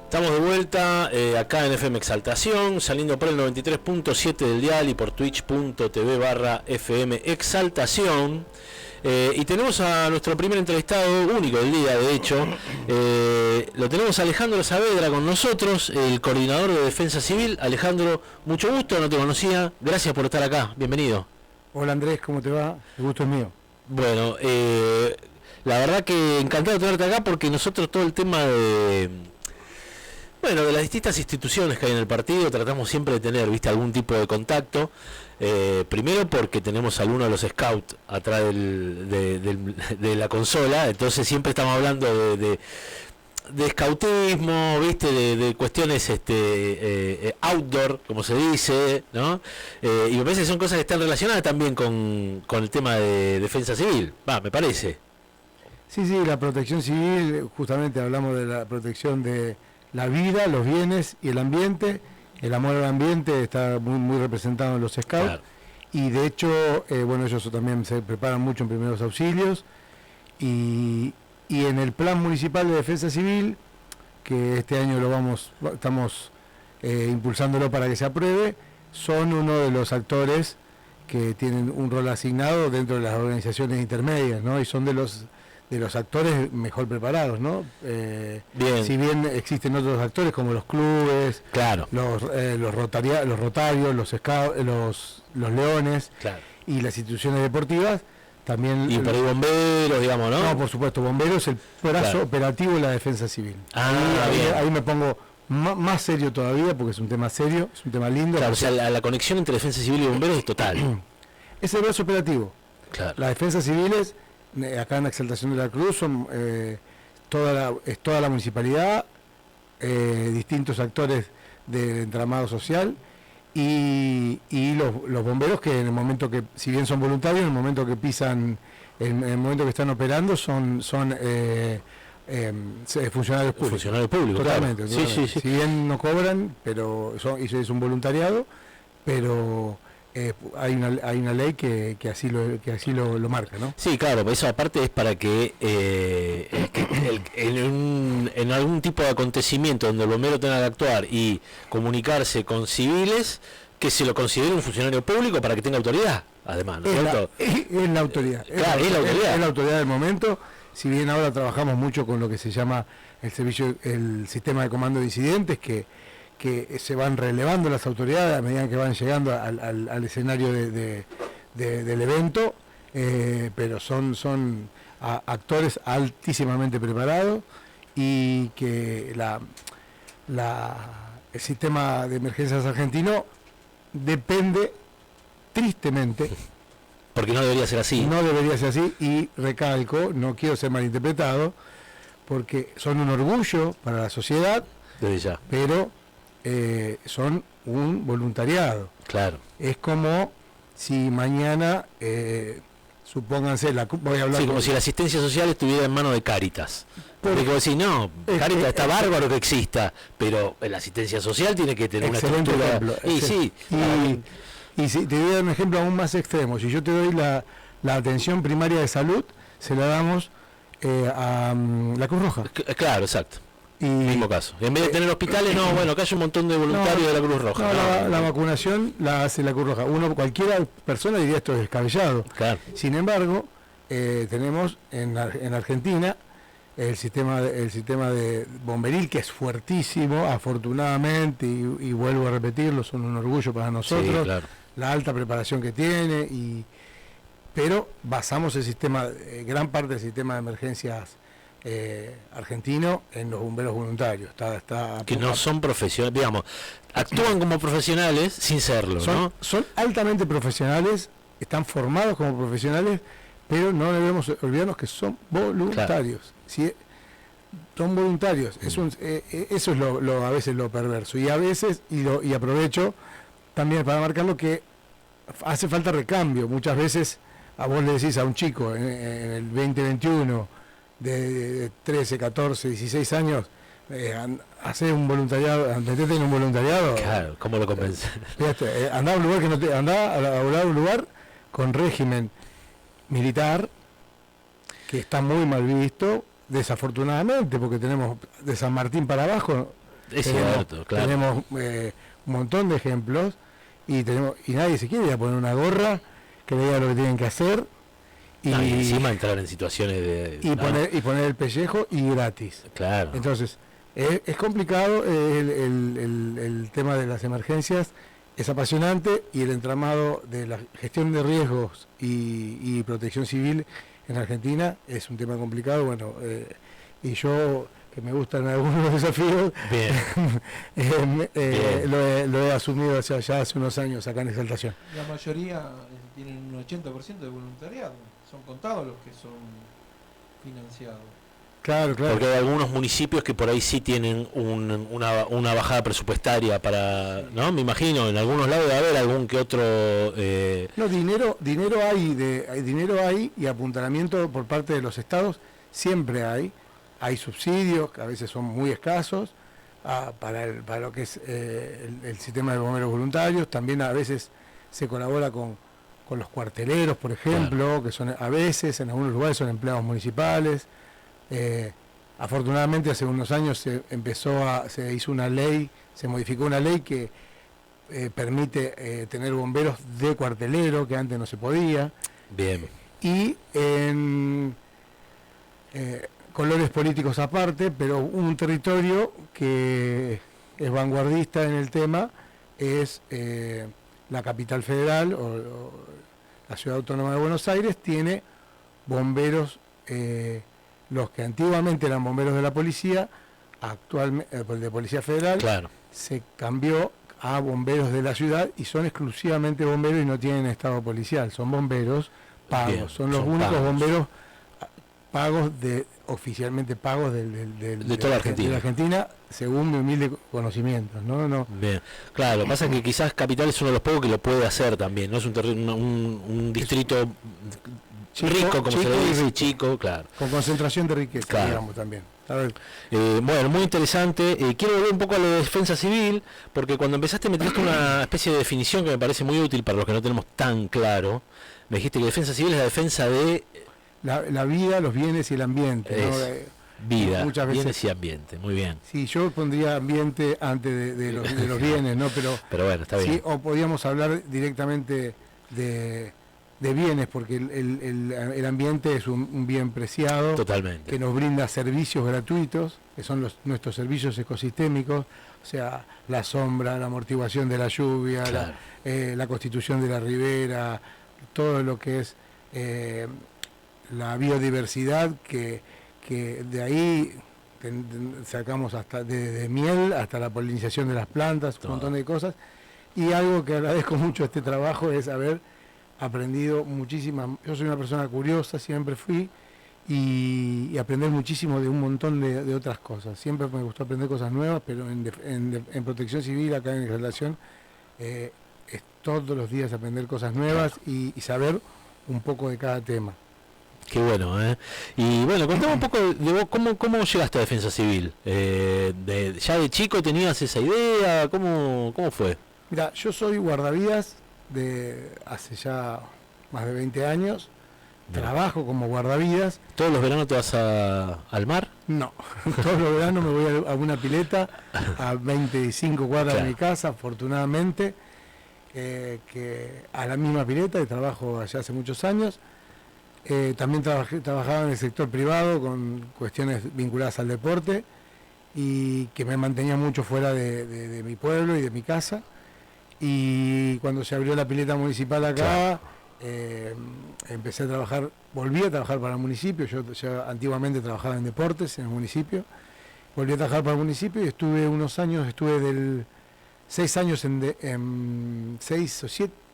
Estamos de vuelta acá en FM Exaltación, saliendo por el 93.7 del dial y por twitch.tv/FM Exaltación. Y tenemos a nuestro primer entrevistado, único del día, de hecho. Lo tenemos a Alejandro Saavedra con nosotros, el coordinador de Defensa Civil. Alejandro, mucho gusto, no te conocía. Gracias por estar acá, bienvenido. Hola Andrés, ¿cómo te va? El gusto es mío. Bueno, la verdad que encantado de tenerte acá porque nosotros todo el tema de las distintas instituciones que hay en el partido tratamos siempre de tener, algún tipo de contacto. Primero porque tenemos a alguno de los scouts atrás de la consola, entonces siempre estamos hablando de scoutismo, de cuestiones outdoor, como se dice, ¿no? Y me parece que son cosas que están relacionadas también con el tema de defensa civil, me parece. Sí, la protección civil, justamente hablamos de la protección de la vida, los bienes y el ambiente. El amor al ambiente está muy representado en los scouts. Claro. Y de hecho, ellos también se preparan mucho en primeros auxilios. Y en el Plan Municipal de Defensa Civil, que este año estamos impulsándolo para que se apruebe, son uno de los actores que tienen un rol asignado dentro de las organizaciones intermedias, ¿no? Y son de los actores mejor preparados, ¿no? Bien. Si bien existen otros actores como los clubes, claro, los rotarios, los scouts, los leones, claro, y las instituciones deportivas, también. Y por ahí bomberos, digamos, ¿no? No, por supuesto, bomberos es el brazo, claro, operativo de la defensa civil. Ahí me pongo más serio todavía, porque es un tema serio, es un tema lindo. Claro, o sea, la conexión entre defensa civil y bomberos es total. Es el brazo operativo. Claro. La defensa civil es, acá en Exaltación de la Cruz, son toda la municipalidad, distintos actores del entramado social y los bomberos, que en el momento que, si bien son voluntarios, en el momento que pisan, en el momento que están operando, son funcionarios públicos. Funcionarios públicos, totalmente, claro. Totalmente. Sí. Si bien no cobran, pero es un voluntariado, pero hay una ley que así lo marca, ¿no? Sí, claro, eso aparte es para que en algún tipo de acontecimiento donde el bombero tenga que actuar y comunicarse con civiles, que se lo considere un funcionario público para que tenga autoridad, además, ¿no es cierto? Es la autoridad. Claro, es la autoridad. Es la autoridad del momento. Si bien ahora trabajamos mucho con lo que se llama el sistema de comando de incidentes, que se van relevando las autoridades a medida que van llegando al escenario del evento, pero son actores altísimamente preparados, y que el sistema de emergencias argentino depende tristemente. Porque no debería ser así. No debería ser así, y recalco, no quiero ser malinterpretado, porque son un orgullo para la sociedad, desde ya, pero son un voluntariado. Claro. Es como si mañana, supónganse, voy a hablar. Sí, como si la asistencia social estuviera en manos de Cáritas. Porque como si no, Cáritas está bárbaro que exista, pero la asistencia social tiene que tener una estructura. Ejemplo. Y si te voy a dar un ejemplo aún más extremo, si yo te doy la atención primaria de salud, se la damos a la Cruz Roja. Claro, exacto. Mismo caso. En vez de tener hospitales, acá hay un montón de voluntarios de la Cruz Roja. La vacunación la hace la Cruz Roja. Cualquiera persona diría esto es descabellado. Claro. Sin embargo, tenemos en Argentina el sistema de bomberil, que es fuertísimo, afortunadamente, y vuelvo a repetirlo, son un orgullo para nosotros. Sí, claro. La alta preparación que tiene, pero basamos el sistema, gran parte del sistema de emergencias argentino en los bomberos voluntarios. Que no son profesionales, digamos, actúan como profesionales sin serlo, ¿no? Son altamente profesionales, están formados como profesionales, pero no debemos olvidarnos que son voluntarios. Claro. ¿Sí? Son voluntarios. Eso es a veces lo perverso. Y a veces, y aprovecho también para marcarlo, que hace falta recambio. Muchas veces a vos le decís a un chico en el 2021 de 13, 14, 16 años, hacer un voluntariado, metete en un voluntariado. Claro, ¿cómo lo convences? Andá a un lugar a un lugar con régimen militar, que está muy mal visto, desafortunadamente, porque tenemos de San Martín para abajo, Es cierto, claro. Tenemos un montón de ejemplos y nadie se quiere ir a poner una gorra que le diga lo que tienen que hacer y encima entrar en situaciones de... Y poner el pellejo y gratis. Claro. Entonces, es complicado el tema de las emergencias, es apasionante, y el entramado de la gestión de riesgos y protección civil en Argentina es un tema complicado. Bueno, y yo, que me gustan algunos desafíos, Bien. Lo he asumido ya hace unos años acá en Exaltación. La mayoría tienen un 80% de voluntariado, son contados los que son financiados. Claro. Porque hay algunos municipios que por ahí sí tienen una bajada presupuestaria para, ¿no? Me imagino, en algunos lados debe haber algún que otro... No, dinero hay y apuntalamiento por parte de los estados siempre hay. Hay subsidios, que a veces son muy escasos, para lo que es el sistema de bomberos voluntarios. También a veces se colabora con los cuarteleros, por ejemplo, claro, que son a veces, en algunos lugares son empleados municipales. Afortunadamente hace unos años se hizo una ley, se modificó una ley que permite tener bomberos de cuartelero, que antes no se podía. Bien. Y en colores políticos aparte, pero un territorio que es vanguardista en el tema es la capital federal o la ciudad autónoma de Buenos Aires. Tiene bomberos, los que antiguamente eran bomberos de la policía, actualmente de Policía Federal, claro, se cambió a bomberos de la ciudad y son exclusivamente bomberos y no tienen estado policial, son bomberos pagos. Bien, son los únicos pagos. Bomberos pagos oficialmente pagos de toda la Argentina. De la Argentina, según mi humilde conocimiento, ¿no? Bien, claro, lo que pasa es que quizás Capital es uno de los pocos que lo puede hacer también, no es un distrito rico, como se le dice, chico, claro. Con concentración de riqueza, claro, digamos, también. Bueno, muy interesante. Quiero volver un poco a lo de defensa civil, porque cuando empezaste me trajiste una especie de definición que me parece muy útil para los que no tenemos tan claro. Me dijiste que defensa civil es la defensa de... La vida, los bienes y el ambiente. Vida, bienes y ambiente, muy bien. Sí, yo pondría ambiente antes de los bienes, ¿no? Pero bueno, está bien. Sí, o podríamos hablar directamente de bienes, porque el ambiente es un bien preciado. Totalmente. Que nos brinda servicios gratuitos, que son nuestros servicios ecosistémicos, o sea, la sombra, la amortiguación de la lluvia, claro, la constitución de la ribera, todo lo que es la biodiversidad, que de ahí sacamos hasta desde miel hasta la polinización de las plantas, un montón de cosas. Y algo que agradezco mucho a este trabajo es haber aprendido muchísimas. Yo soy una persona curiosa, siempre fui, y aprender muchísimo de un montón de otras cosas. Siempre me gustó aprender cosas nuevas, pero en protección civil, acá en relación, es todos los días aprender cosas nuevas, claro, y saber un poco de cada tema. Qué bueno, ¿eh? Y bueno, contame un poco de vos, ¿cómo llegaste a Defensa Civil? ¿Ya de chico tenías esa idea? ¿Cómo fue? Mira, yo soy guardavidas de hace ya más de 20 años. Bien. Trabajo como guardavidas. ¿Todos los veranos te vas al mar? No, todos los veranos me voy a una pileta a 25 cuadras, claro, de mi casa, afortunadamente, que a la misma pileta, y trabajo allá hace muchos años. También trabajaba en el sector privado con cuestiones vinculadas al deporte, y que me mantenía mucho fuera de mi pueblo y de mi casa. Y cuando se abrió la pileta municipal acá, claro, empecé a trabajar, volví a trabajar para el municipio. Yo antiguamente trabajaba en deportes en el municipio, volví a trabajar para el municipio y estuve unos años, 6 años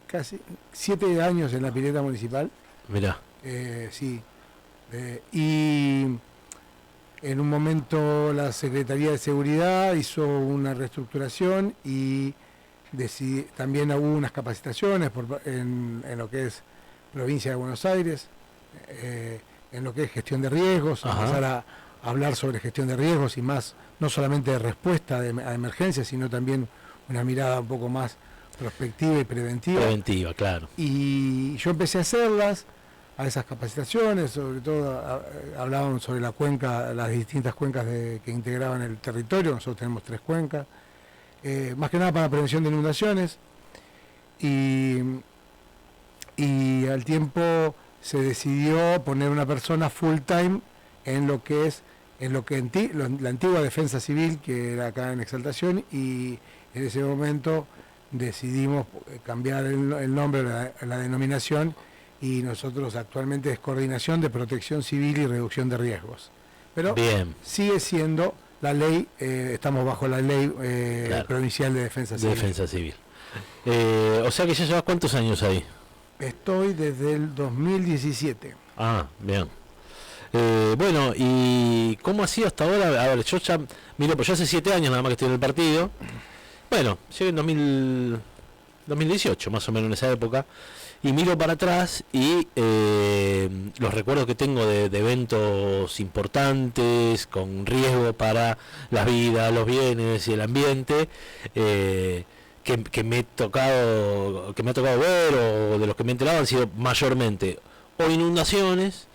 casi 7 años en la pileta municipal. Mirá. Sí. Y en un momento la Secretaría de Seguridad hizo una reestructuración y también hubo unas capacitaciones en lo que es provincia de Buenos Aires, en lo que es gestión de riesgos, empezar a hablar sobre gestión de riesgos y más, no solamente de respuesta a emergencias, sino también una mirada un poco más prospectiva y preventiva. Preventiva, claro. Y yo empecé a hacerlas. a esas capacitaciones, sobre todo hablábamos sobre la cuenca, las distintas cuencas que integraban el territorio. Nosotros tenemos 3 cuencas, más que nada para prevención de inundaciones, y al tiempo se decidió poner una persona full time en lo que es la antigua defensa civil, que era acá en Exaltación, y en ese momento decidimos cambiar el nombre, la denominación, y nosotros actualmente es Coordinación de Protección Civil y Reducción de Riesgos. Pero bien, sigue siendo la ley, estamos bajo la ley claro, provincial de defensa civil. Defensa civil. O sea que ya llevas ¿cuántos años ahí? Estoy desde el 2017. Ah, bien. Bueno, ¿y cómo ha sido hasta ahora? A ver, yo ya, miro, pues yo hace 7 años nada más que estoy en el partido. Bueno, llegué en 2018, más o menos en esa época, y miro para atrás y los recuerdos que tengo de eventos importantes, con riesgo para las vidas, los bienes y el ambiente, que me ha tocado ver, o de los que me he enterado, han sido mayormente o inundaciones,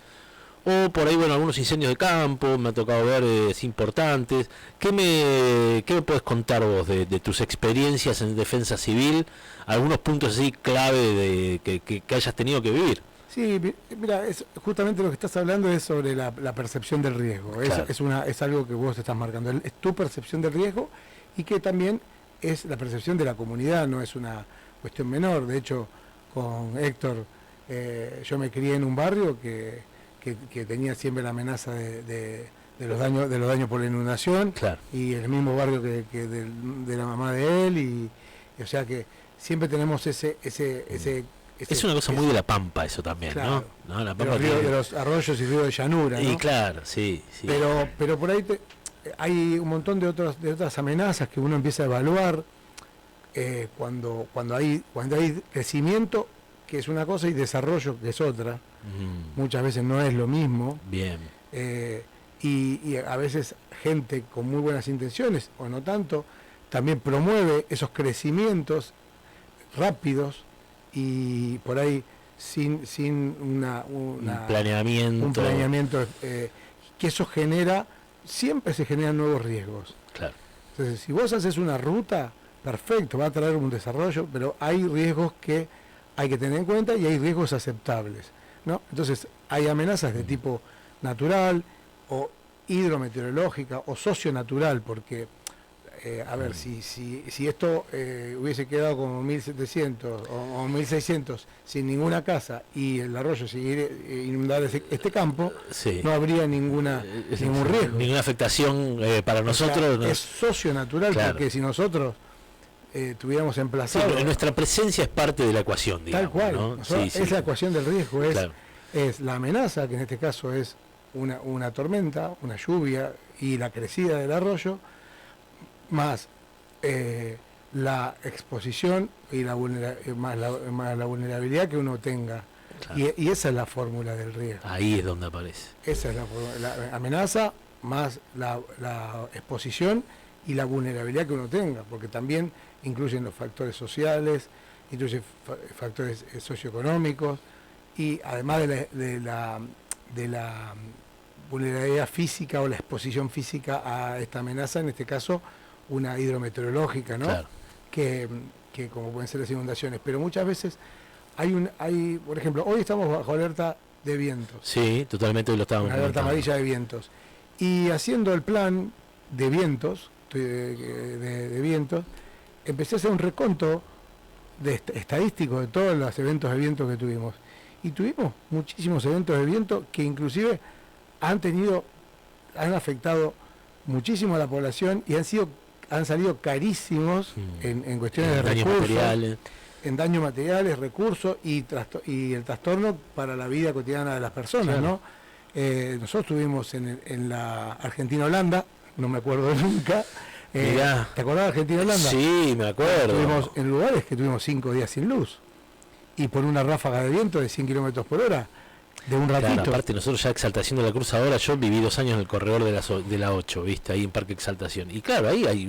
o por ahí, bueno, algunos incendios de campo, me ha tocado ver importantes. ¿Qué me puedes contar vos de tus experiencias en defensa civil? Algunos puntos así clave que hayas tenido que vivir. Sí, mira, justamente lo que estás hablando es sobre la percepción del riesgo. Claro. Es algo que vos estás marcando. Es tu percepción del riesgo, y que también es la percepción de la comunidad, no es una cuestión menor. De hecho, con Héctor, yo me crié en un barrio que tenía siempre la amenaza de los daños por la inundación, claro, y el mismo barrio que de la mamá de él, y o sea que siempre tenemos ese es una cosa muy de la Pampa eso también, claro, ¿no? La Pampa de los arroyos y ríos de llanura, ¿no? Y claro, sí. Pero por ahí hay un montón de otras amenazas que uno empieza a evaluar cuando hay crecimiento, que es una cosa, y desarrollo, que es otra. Muchas veces no es lo mismo. Bien. Y a veces gente con muy buenas intenciones, o no tanto, también promueve esos crecimientos rápidos, y por ahí sin un planeamiento, que eso siempre se generan nuevos riesgos. Claro. Entonces, si vos haces una ruta, perfecto, va a traer un desarrollo, pero hay riesgos que hay que tener en cuenta, y hay riesgos aceptables, ¿no? Entonces, hay amenazas de tipo natural, o hidrometeorológica, o socionatural, porque a ver, si esto hubiese quedado como 1700 o 1600 sin ninguna casa, y el arroyo siguiera inundar este campo, sí, no habría ningún riesgo, ninguna afectación para nosotros. Es socionatural, claro, porque si nosotros tuviéramos emplazado, sí, nuestra presencia es parte de la ecuación, digamos, tal cual, ¿no? Es la ecuación del riesgo, claro, es la amenaza, que en este caso es una tormenta, una lluvia y la crecida del arroyo, más la exposición y más la vulnerabilidad que uno tenga. Claro. Y esa es la fórmula del riesgo. Ahí es donde aparece. Esa es la amenaza, más la exposición y la vulnerabilidad que uno tenga, porque también incluyen los factores sociales, incluyen factores socioeconómicos, y además de la vulnerabilidad física o la exposición física a esta amenaza, en este caso una hidrometeorológica, ¿no? Claro. Que como pueden ser las inundaciones, pero muchas veces hay, por ejemplo, hoy estamos bajo alerta de vientos. Sí, totalmente, hoy lo estábamos comentando. Alerta amarilla de vientos. Y haciendo el plan de vientos, de vientos, empecé a hacer un reconto estadístico de todos los eventos de viento que tuvimos. Y tuvimos muchísimos eventos de viento que inclusive han afectado muchísimo a la población, y han salido carísimos en cuestiones de recursos, en daños materiales, recursos y el trastorno para la vida cotidiana de las personas, claro, ¿no? Nosotros estuvimos en la Argentina-Holanda, no me acuerdo nunca. ¿Te acordás de Argentina-Holanda? Sí, me acuerdo. Estuvimos en lugares que tuvimos 5 días sin luz, y por una ráfaga de viento de 100 kilómetros por hora, de un ratito. Claro, aparte nosotros ya Exaltación de la Cruz ahora, yo viví 2 años en el corredor de la 8, ¿viste? Ahí en Parque Exaltación. Y claro, ahí hay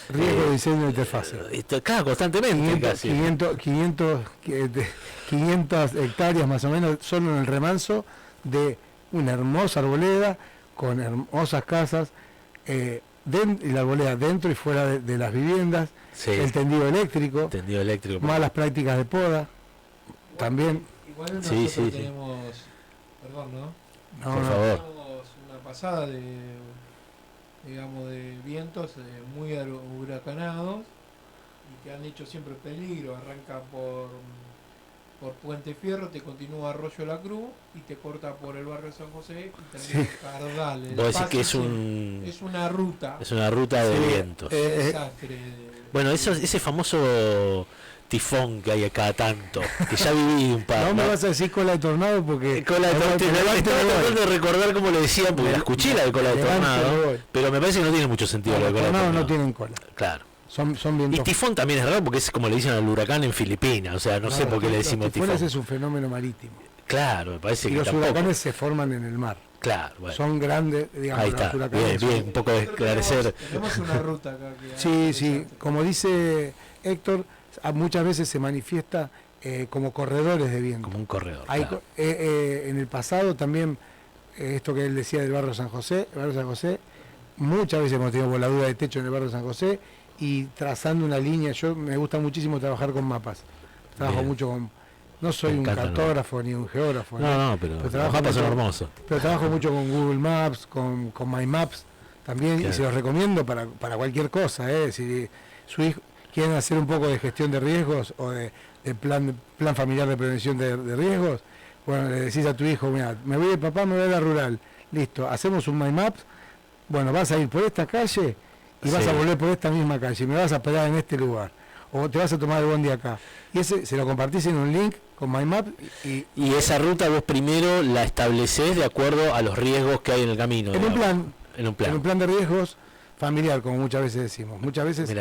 riesgo de diseño de interfase. Claro, constantemente 500 hectáreas más o menos solo en el remanso de una hermosa arboleda con hermosas casas, y la arboleda dentro y fuera de las viviendas, el tendido eléctrico, malas prácticas de poda, también. Igual nosotros tenemos, perdón, ¿no? Por favor. Tenemos una pasada de vientos muy huracanados y que han hecho siempre peligro. Arranca por Puente Fierro, te continúa Arroyo La Cruz y te corta por el barrio San José y termina en Cardales. Vos decís que es una ruta. Es una ruta de vientos. Bueno, ese famoso tifón que hay acá tanto, que ya viví un par. No me vas a decir cola de tornado porque... Cola de tornado, estaba tratando de recordar cómo le decían, porque la escuché la de cola de tornado, pero me parece que no tiene mucho sentido la de cola de tornado. No tienen cola. Claro. Son vientos. Y tifón también es raro porque es como le dicen al huracán en Filipinas, o sea, no sé por qué le decimos tifón. Los tifones es un fenómeno marítimo. Claro, me parece que los huracanes se forman en el mar. Claro, bueno. Son grandes, digamos. Ahí está, bien, un poco de esclarecer. Tenemos una ruta acá. Sí, como dice Héctor, muchas veces se manifiesta como corredores de viento. Como un corredor. Claro. En el pasado también, esto que él decía del barrio San José, muchas veces hemos tenido voladura de techo en el barrio San José y trazando una línea. Me gusta muchísimo trabajar con mapas. Trabajo mucho con... No soy un cartógrafo ni un geógrafo. No, pero los mapas son hermosos. Pero trabajo mucho con Google Maps, con My Maps también, y se los recomiendo para cualquier cosa. Si su hijo quieren hacer un poco de gestión de riesgos o de plan familiar de prevención de riesgos, bueno, le decís a tu hijo, mira, me voy de papá, me voy a la rural. Listo, hacemos un My Maps, bueno, vas a ir por esta calle y vas a volver por esta misma calle, y me vas a pegar en este lugar. O te vas a tomar el bondi acá. Y ese se lo compartís en un link con MyMap. Y esa ruta vos primero la establecés de acuerdo a los riesgos que hay en el camino. En un plan. En un plan. En un plan de riesgos familiar, como muchas veces decimos. Muchas veces,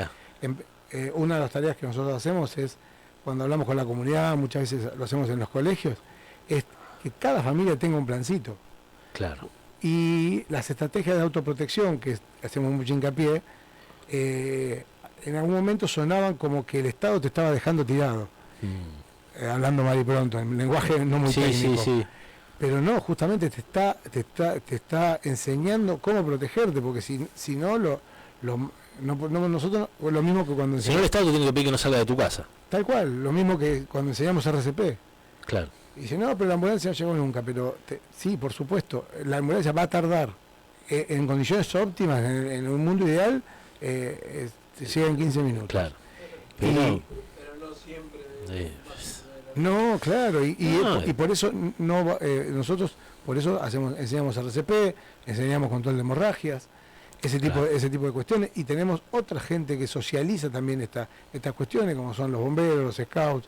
una de las tareas que nosotros hacemos es, cuando hablamos con la comunidad, muchas veces lo hacemos en los colegios, es que cada familia tenga un plancito. Claro. Y las estrategias de autoprotección, que hacemos mucho hincapié, en algún momento sonaban como que el Estado te estaba dejando tirado. Hablando mal y pronto, en lenguaje no muy técnico. Sí. Pero no, justamente te está enseñando cómo protegerte, porque si no, nosotros, lo mismo que cuando enseñamos... Si no, el Estado te tiene que pedir que no salga de tu casa. Tal cual, lo mismo que cuando enseñamos RCP. Claro. Y dice, no, pero la ambulancia no llegó nunca, pero sí, por supuesto, la ambulancia va a tardar en condiciones óptimas, en un mundo ideal, llega en 15 minutos. Claro. Pero no siempre. No, claro, y por eso nosotros por eso enseñamos RCP, enseñamos control de hemorragias, ese tipo de cuestiones, y tenemos otra gente que socializa también estas cuestiones, como son los bomberos, los scouts,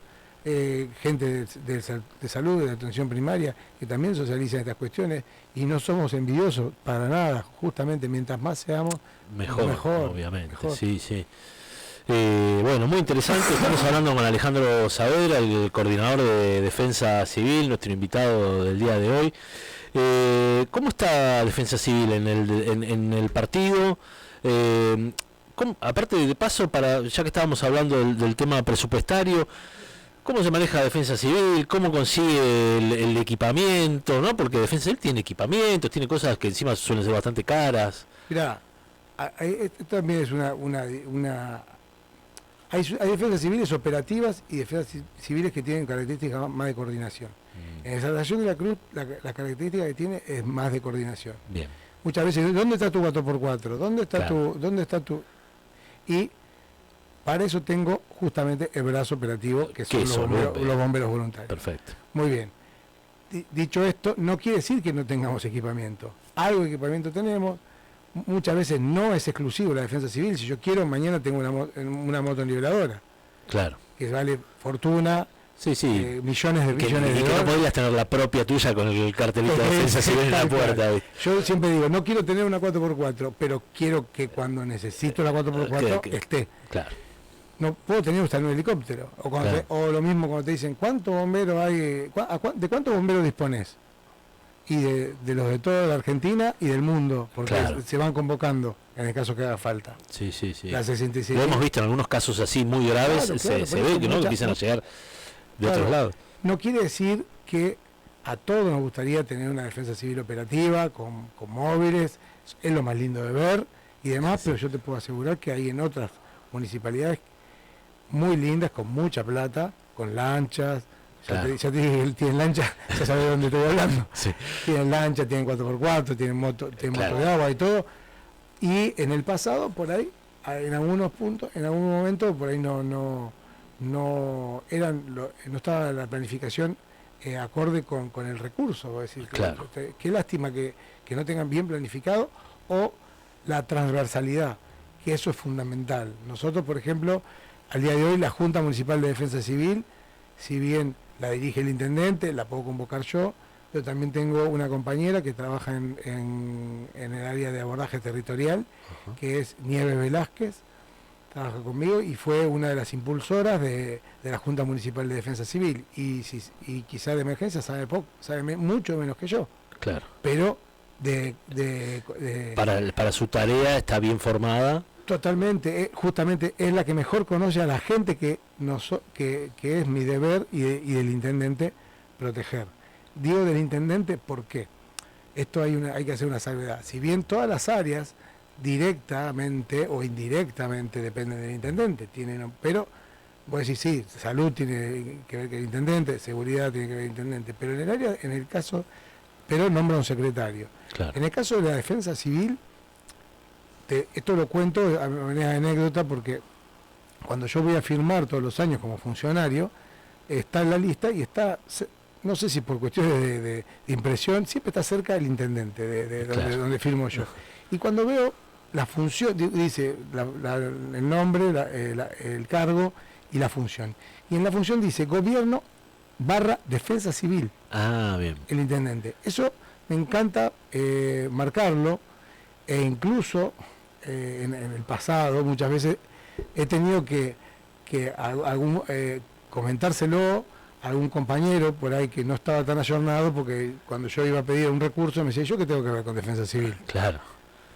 gente de salud, de atención primaria, que también socializan estas cuestiones, y no somos envidiosos para nada, justamente mientras más seamos, mejor obviamente, mejor. Sí. Bueno, muy interesante. Estamos hablando con Alejandro Saavedra, el coordinador de Defensa Civil, nuestro invitado del día de hoy. ¿Cómo está Defensa Civil en el partido? Aparte de paso, ya que estábamos hablando del tema presupuestario, ¿cómo se maneja Defensa Civil? ¿Cómo consigue el equipamiento? ¿No? Porque Defensa Civil tiene equipamientos, tiene cosas que encima suelen ser bastante caras. Mirá, esto también es hay defensas civiles operativas y defensas civiles que tienen características más de coordinación. En la Exaltación de la Cruz, la característica que tiene es más de coordinación. Bien. Muchas veces, ¿dónde está tu 4x4? ¿Dónde está tu...? Y para eso tengo justamente el brazo operativo, que son los bomberos voluntarios. Perfecto. Muy bien. Dicho esto, no quiere decir que no tengamos equipamiento. Algo de equipamiento tenemos. Muchas veces no es exclusivo la defensa civil. Si yo quiero, mañana tengo una moto niveladora. Claro. Que vale fortuna, millones de dólares. Y que no podrías tener la propia tuya con el cartelito de defensa civil en la puerta. Yo siempre digo, no quiero tener una 4x4, pero quiero que cuando necesito la 4x4 esté. Claro. No puedo tener usted en un helicóptero. O lo mismo cuando te dicen, ¿cuántos bomberos hay? ¿De cuántos bomberos disponés? y de los de toda la Argentina y del mundo, porque Claro. se van convocando en el caso que haga falta. Sí, sí, sí. La 66. Lo hemos visto en algunos casos así muy graves, Claro, se claro, se por ve eso que no, que mucha- empiezan a llegar de Claro. otros lados. No quiere decir que a todos nos gustaría tener una defensa civil operativa, con móviles, es lo más lindo de ver y demás, Sí. pero yo te puedo asegurar que hay en otras municipalidades muy lindas, con mucha plata, con lanchas. Claro. Ya te dije que tienen lancha, ya sabes de dónde estoy hablando. Sí. Tienen lancha, tienen 4x4, tienen moto Claro. de agua y todo. Y en el pasado, por ahí, en algunos puntos, en algún momento, por ahí no estaba la planificación acorde con el recurso. Es decir, Claro. qué lástima que no tengan bien planificado, o la transversalidad, que eso es fundamental. Nosotros, por ejemplo, al día de hoy, la Junta Municipal de Defensa Civil, si bien la dirige el intendente, la puedo convocar yo, pero también tengo una compañera que trabaja en el área de abordaje territorial, Ajá. que es Nieves Velázquez, trabaja conmigo y fue una de las impulsoras de la Junta Municipal de Defensa Civil, y quizá de emergencia sabe mucho menos que yo, Claro. pero Para su tarea está bien formada. totalmente, justamente es la que mejor conoce a la gente que es mi deber y del intendente proteger. Digo del intendente porque esto hay que hacer una salvedad. Si bien todas las áreas directamente o indirectamente dependen del intendente, pero voy a decir sí, salud tiene que ver con el intendente, seguridad tiene que ver con el intendente, pero pero nombra un secretario. Claro. En el caso de la defensa civil, esto lo cuento a manera de anécdota porque cuando yo voy a firmar todos los años como funcionario, está en la lista y está, no sé si por cuestiones de impresión, siempre está cerca del intendente, Claro. donde firmo yo. Y cuando veo la función, dice el nombre, el cargo y la función. Y en la función dice gobierno / defensa civil, Ah, bien. el intendente. Eso me encanta marcarlo, e incluso en el pasado muchas veces he tenido que comentárselo a algún compañero por ahí que no estaba tan ayornado, porque cuando yo iba a pedir un recurso me decía, ¿yo qué tengo que ver con defensa civil? Claro.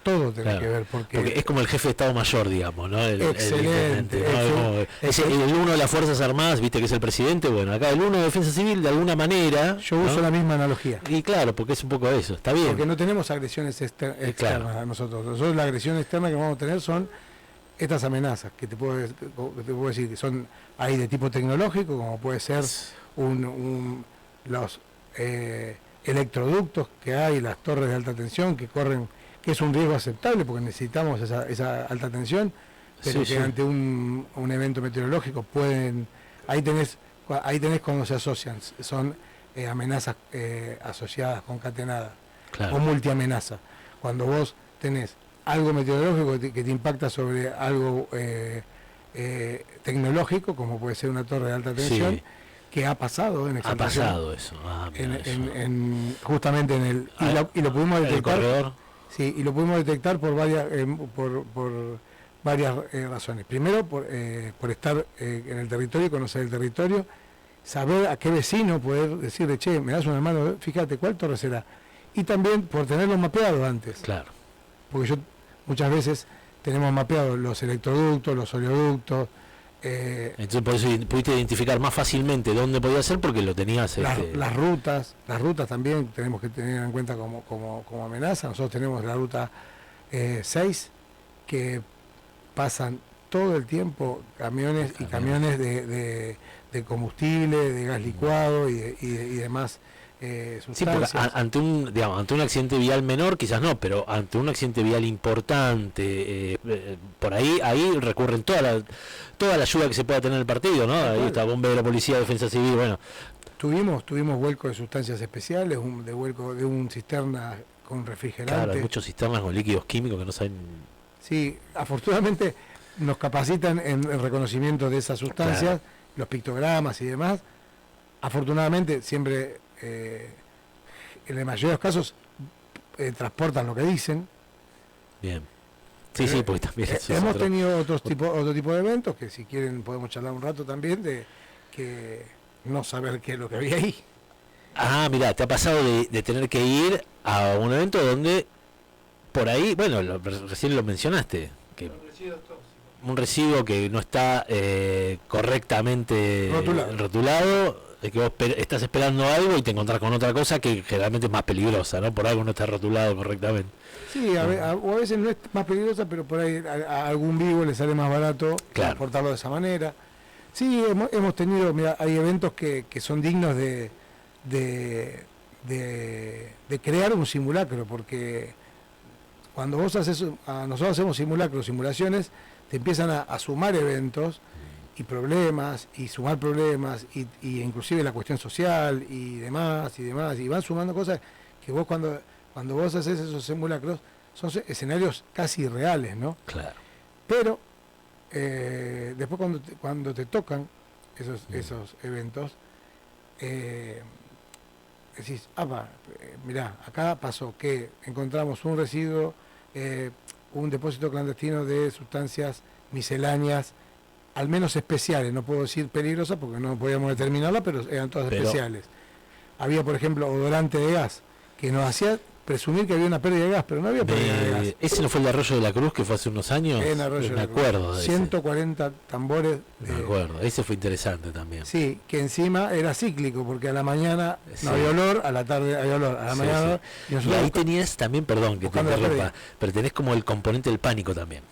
Todo tiene Claro. que ver, Porque es como el jefe de Estado Mayor, digamos, ¿no? El Excelente, intendente, ¿no? excelente. Es el uno de las Fuerzas Armadas, viste que es el presidente. Bueno, acá el uno de Defensa Civil, de alguna manera. yo ¿no? uso la misma analogía. Y claro, porque es un poco eso, está bien. Porque no tenemos agresiones externas Claro. a nosotros. Nosotros la agresión externa que vamos a tener son estas amenazas, que te puedo decir que son ahí de tipo tecnológico, como puede ser los electroductos que hay, las torres de alta tensión que corren, que es un riesgo aceptable porque necesitamos esa alta tensión, pero Sí, que sí. ante un evento meteorológico ahí tenés cuando se asocian, son amenazas asociadas, concatenadas, Claro. o multiamenaza. Cuando vos tenés algo meteorológico que te impacta sobre algo tecnológico, como puede ser una torre de alta tensión, Sí. que ha pasado en Ha Exaltación, pasado eso. Ah, mira, eso. justamente en el y lo pudimos El detectar. corredor. Sí, y lo pudimos detectar por varias razones. Primero, por estar en el territorio, conocer el territorio, saber a qué vecino poder decirle, che, me das una mano, fíjate cuál torre será. Y también por tenerlo mapeado antes. Claro. Porque muchas veces tenemos mapeados los electroductos, los oleoductos, Entonces por eso pudiste identificar más fácilmente dónde podía ser porque lo tenías. las rutas también tenemos que tener en cuenta como amenaza. Nosotros tenemos la ruta 6, que pasan todo el tiempo camiones y camiones de combustible, de gas licuado y demás Sí, porque sustancias. ante un accidente vial menor quizás no, pero ante un accidente vial importante, por ahí recurren toda la ayuda que se pueda tener en el partido, ¿no? Ahí está bombero, policía, defensa civil, bueno. Tuvimos vuelco de sustancias especiales, vuelco de un cisterna con refrigerante. Claro, hay muchos cisternas con líquidos químicos que no saben. Sí, afortunadamente nos capacitan en el reconocimiento de esas sustancias, Claro. los pictogramas y demás. Afortunadamente siempre, en la mayoría de los casos, transportan lo que dicen. Bien. Sí, sí, porque también eso es Hemos otro. tenido otro tipo de eventos que si quieren podemos charlar un rato también, de que no saber qué es lo que había ahí. Mirá, te ha pasado de tener que ir a un evento donde por ahí, bueno, recién lo mencionaste, que un residuo que no está correctamente rotulado, que vos estás esperando algo y te encontrás con otra cosa que generalmente es más peligrosa, ¿no? Por algo no está rotulado correctamente. Sí, o a veces no es más peligrosa, pero por ahí a algún vivo le sale más barato transportarlo de esa manera. Sí, hemos tenido, mira, hay eventos que son dignos de crear un simulacro, porque cuando nosotros hacemos simulaciones, te empiezan a sumar eventos y problemas, y sumar problemas, y inclusive la cuestión social, y demás, y van sumando cosas que vos cuando vos haces esos simulacros, son escenarios casi irreales, ¿no? Claro. Pero después cuando te tocan esos eventos, decís, mirá, acá pasó que encontramos un residuo, un depósito clandestino de sustancias misceláneas, al menos especiales, no puedo decir peligrosas porque no podíamos determinarla, pero eran todas especiales. Había, por ejemplo, odorante de gas, que nos hacía presumir que había una pérdida de gas, pero no había pérdida de gas. ¿Ese no fue el de Arroyo de la Cruz que fue hace unos años? En Arroyo me acuerdo de 140 ese. Tambores. Me acuerdo, ese fue interesante también. Sí, que encima era cíclico, porque a la mañana no había olor, a la tarde había olor, a la mañana... Sí. Y ahí tenías también, perdón que te interrumpa, pero tenés como el componente del pánico también,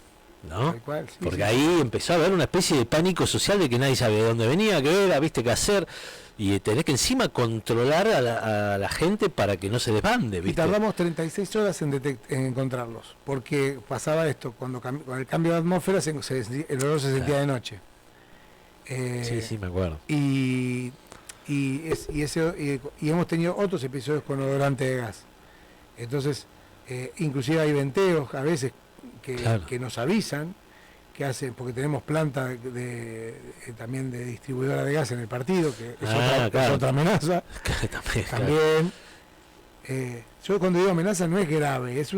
¿no? Porque ahí empezó a haber una especie de pánico social de que nadie sabía de dónde venía, qué era, viste qué hacer... Y tenés que encima controlar a la gente para que no se desbande, ¿viste? Y tardamos 36 horas en encontrarlos, porque pasaba esto, con el cambio de atmósfera el olor se sentía de noche. Sí, me acuerdo. Y hemos tenido otros episodios con odorante de gas. Entonces, inclusive hay venteos a veces que nos avisan, que hacen, porque tenemos planta también de distribuidora de gas en el partido, que es otra amenaza. También. Yo cuando digo amenaza no es grave, es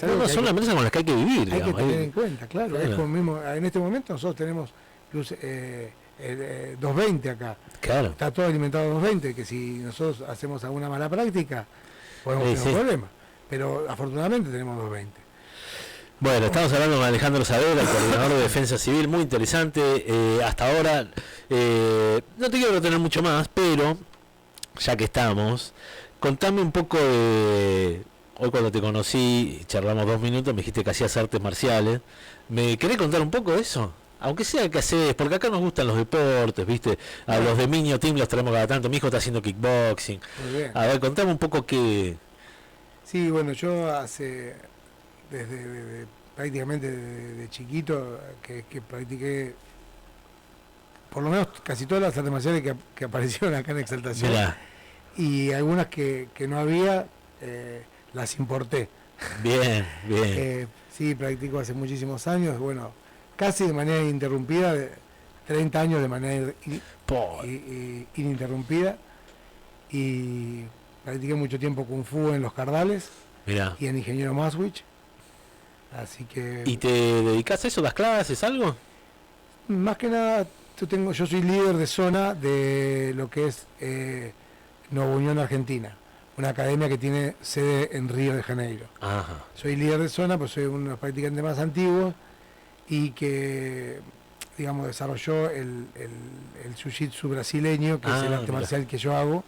algo son amenazas con las que hay que vivir. Hay que tener en cuenta, claro. Es como mismo, en este momento nosotros tenemos 220 acá. Claro. Está todo alimentado 220, que si nosotros hacemos alguna mala práctica, podemos tener un problema. Pero afortunadamente tenemos 220. Bueno, estamos hablando con Alejandro Saavedra, el coordinador de Defensa Civil, muy interesante. Hasta ahora, no te quiero retener mucho más, pero ya que estamos, contame un poco de... Hoy cuando te conocí, charlamos 2 minutos, me dijiste que hacías artes marciales. ¿Me querés contar un poco de eso? Aunque sea que haces, porque acá nos gustan los deportes, ¿viste? A los de Miño Team los traemos cada tanto, mi hijo está haciendo kickboxing. Muy bien. A ver, contame un poco qué... Sí, bueno, yo desde prácticamente de chiquito que practiqué por lo menos casi todas las artes marciales que aparecieron acá en Exaltación. Mirá. Y algunas que no había las importé. Bien. Sí, practico hace muchísimos años, bueno, casi de manera ininterrumpida, 30 años de manera ininterrumpida, y practiqué mucho tiempo Kung Fu en Los Cardales. Mirá. Y en Ingeniero Maswich. Así que... ¿Y te dedicas a eso? ¿Das clases, algo? Más que nada, yo soy líder de zona de lo que es Nueva Unión Argentina, una academia que tiene sede en Río de Janeiro. Ajá. Soy líder de zona, pues soy uno de los practicantes más antiguos y que, digamos, desarrolló el jiu-jitsu brasileño, que es el arte marcial que yo hago,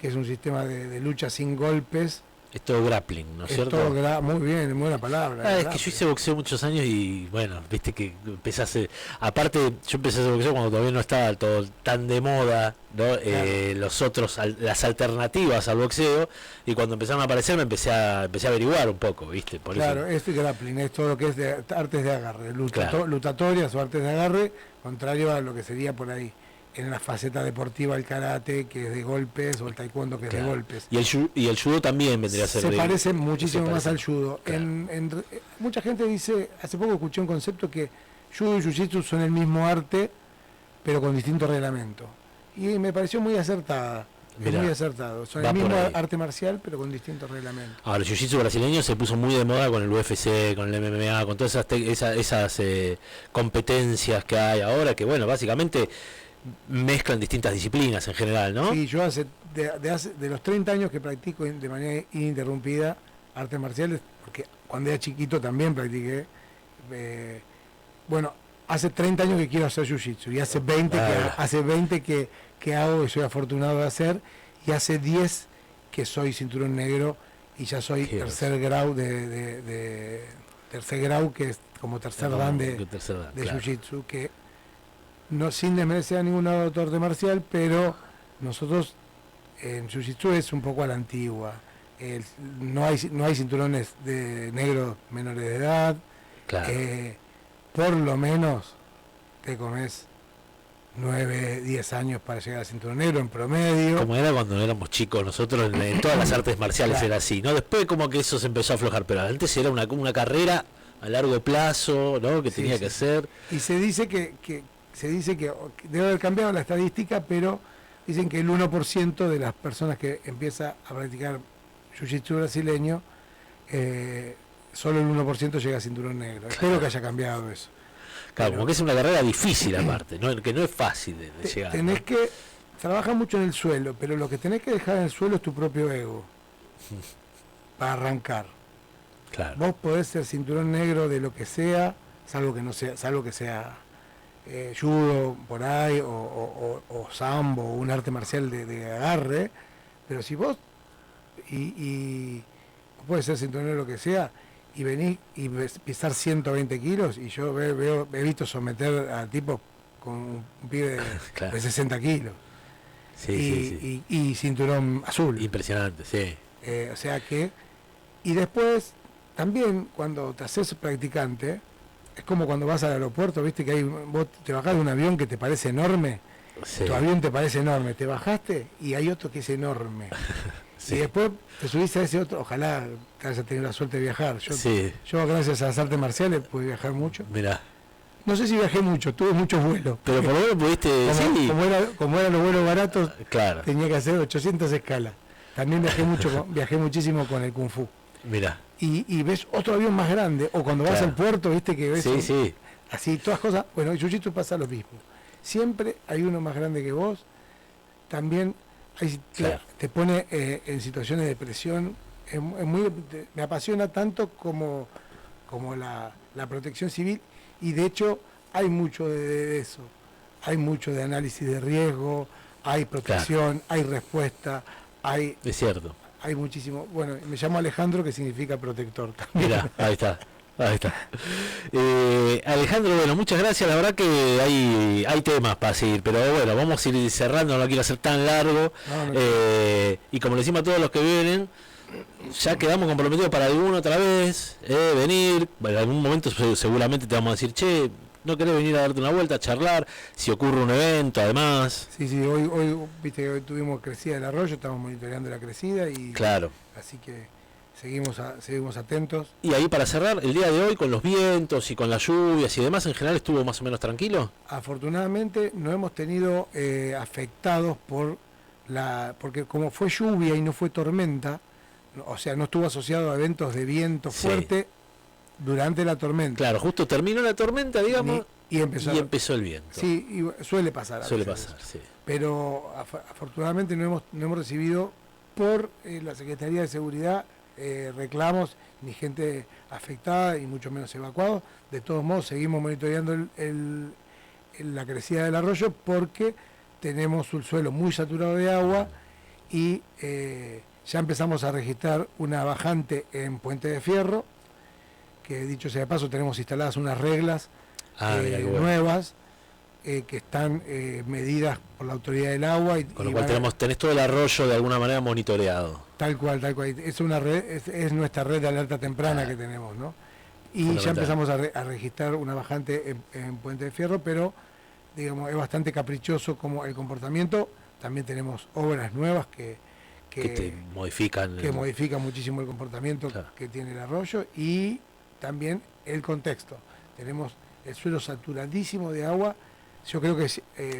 que es un sistema de lucha sin golpes. Es todo grappling, ¿no es cierto? Muy bien, buena palabra. Es que yo hice boxeo muchos años y bueno, viste que empezaste, aparte yo empecé a hacer boxeo cuando todavía no estaba todo tan de moda, ¿no? Claro. Las alternativas al boxeo, y cuando empezaron a aparecer empecé a averiguar un poco, viste. Claro, esto es grappling, es todo lo que es de artes de agarre, lutatorias o artes de agarre, contrario a lo que sería por ahí en la faceta deportiva el karate, que es de golpes, o el taekwondo, que es de golpes. Y el judo también vendría a ser se parece muchísimo más al judo. Claro. Mucha gente dice, hace poco escuché un concepto que judo y jiu-jitsu son el mismo arte, pero con distinto reglamento. Y me pareció muy acertada. Muy acertado. Son el mismo arte marcial, pero con distintos reglamentos. Ahora, el jiu-jitsu brasileño se puso muy de moda con el UFC, con el MMA, con todas esas competencias que hay ahora, que bueno, básicamente mezclan distintas disciplinas en general, ¿no? Sí, yo de los 30 años que practico de manera ininterrumpida artes marciales, porque cuando era chiquito también practiqué, bueno, hace 30 años que quiero hacer jiu-jitsu y hace 20 que hago y soy afortunado de hacer, y hace 10 que soy cinturón negro y ya soy tercer grado tercer grado, que es como tercer dan de jiu-jitsu, que no, sin desmerecer a ningún autor de marcial, pero nosotros en jiu-jitsu es un poco a la antigua. No hay cinturones de negros menores de edad. Claro. Por lo menos te comes 9, 10 años para llegar al cinturón negro en promedio. Como era cuando éramos chicos, nosotros en todas las artes marciales claro. Era así, ¿no? Después como que eso se empezó a aflojar, pero antes era una carrera a largo plazo, ¿no? Que tenía que ser. Y se dice que debe haber cambiado la estadística, pero dicen que el 1% de las personas que empieza a practicar jiu-jitsu brasileño, solo el 1% llega a cinturón negro. Claro. Espero que haya cambiado eso. Claro, como que es una carrera difícil aparte, ¿no? Que no es fácil de llegar. Tenés ¿no? que trabajar mucho en el suelo, pero lo que tenés que dejar en el suelo es tu propio ego. Para arrancar. Claro. Vos podés ser cinturón negro de lo que sea, salvo que sea judo por ahí, o sambo, o un arte marcial de agarre, pero si vos y puedes ser cinturón negro lo que sea, y venís y pisar 120 kilos, y yo he visto someter a tipos con un pibe claro. de 60 kilos. Sí. Y cinturón azul. Impresionante, sí. O sea que, y después, también cuando te haces practicante, es como cuando vas al aeropuerto, viste que vos te bajás de un avión que te parece enorme, sí. Tu avión te parece enorme, te bajaste y hay otro que es enorme. Sí. Y después te subiste a ese otro, ojalá te hayas tenido la suerte de viajar. Yo gracias a las artes marciales pude viajar mucho. Mirá. No sé si viajé mucho, tuve muchos vuelos. Pero por lo menos pudiste... Como eran los vuelos baratos, claro. Tenía que hacer 800 escalas. También viajé muchísimo con el Kung Fu. Mirá. Y ves otro avión más grande, o cuando vas al puerto, viste que ves... Sí. Así, todas cosas... Bueno, en jiu-jitsu pasa lo mismo. Siempre hay uno más grande que vos. También... Claro. Te pone en situaciones de presión, me apasiona tanto como la protección civil, y de hecho hay mucho de eso, hay mucho de análisis de riesgo, hay protección, claro. Hay respuesta, es cierto. Hay muchísimo. Bueno, me llamo Alejandro, que significa protector también. Mirá, ahí está. Alejandro, bueno, muchas gracias. La verdad que hay temas para seguir, pero bueno, vamos a ir cerrando, no quiero hacer tan largo. Y como le decimos a todos los que vienen, ya quedamos comprometidos para alguna otra vez, venir. En algún momento seguramente te vamos a decir, che, ¿no querés venir a darte una vuelta, a charlar? Si ocurre un evento, además. Sí, hoy viste que hoy tuvimos crecida del arroyo, estamos monitoreando la crecida y claro. Así que seguimos atentos. Y ahí para cerrar, el día de hoy con los vientos y con las lluvias y demás, en general estuvo más o menos tranquilo. Afortunadamente no hemos tenido afectados porque como fue lluvia y no fue tormenta, o sea, no estuvo asociado a eventos de viento fuerte durante la tormenta. Claro, justo terminó la tormenta, digamos, y empezó el viento. Sí, y suele pasar. Sí. Pero afortunadamente no hemos recibido por la Secretaría de Seguridad reclamos, ni gente afectada y mucho menos evacuados. De todos modos seguimos monitoreando la crecida del arroyo, porque tenemos un suelo muy saturado de agua y ya empezamos a registrar una bajante en Puente de Fierro, que dicho sea de paso tenemos instaladas unas reglas nuevas que están medidas por la autoridad del agua. Con lo cual tenés todo el arroyo de alguna manera monitoreado. Tal cual. Es una red, es nuestra red de alerta temprana que tenemos, ¿no? Y ya empezamos a registrar una bajante en Puente de Fierro, pero digamos es bastante caprichoso como el comportamiento. También tenemos obras nuevas que te modifican. Que modifican muchísimo el comportamiento que tiene el arroyo, y también el contexto. Tenemos el suelo saturadísimo de agua. Yo creo que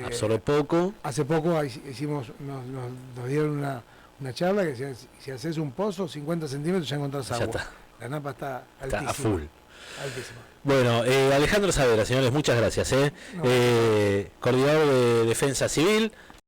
absorbe poco. Hace poco nos dieron una charla que si haces un pozo 50 centímetros ya encontrás agua. Está. La napa está altísima. Está a full. Altísima. Bueno, Alejandro Saavedra, señores, muchas gracias. No. Coordinador de Defensa Civil.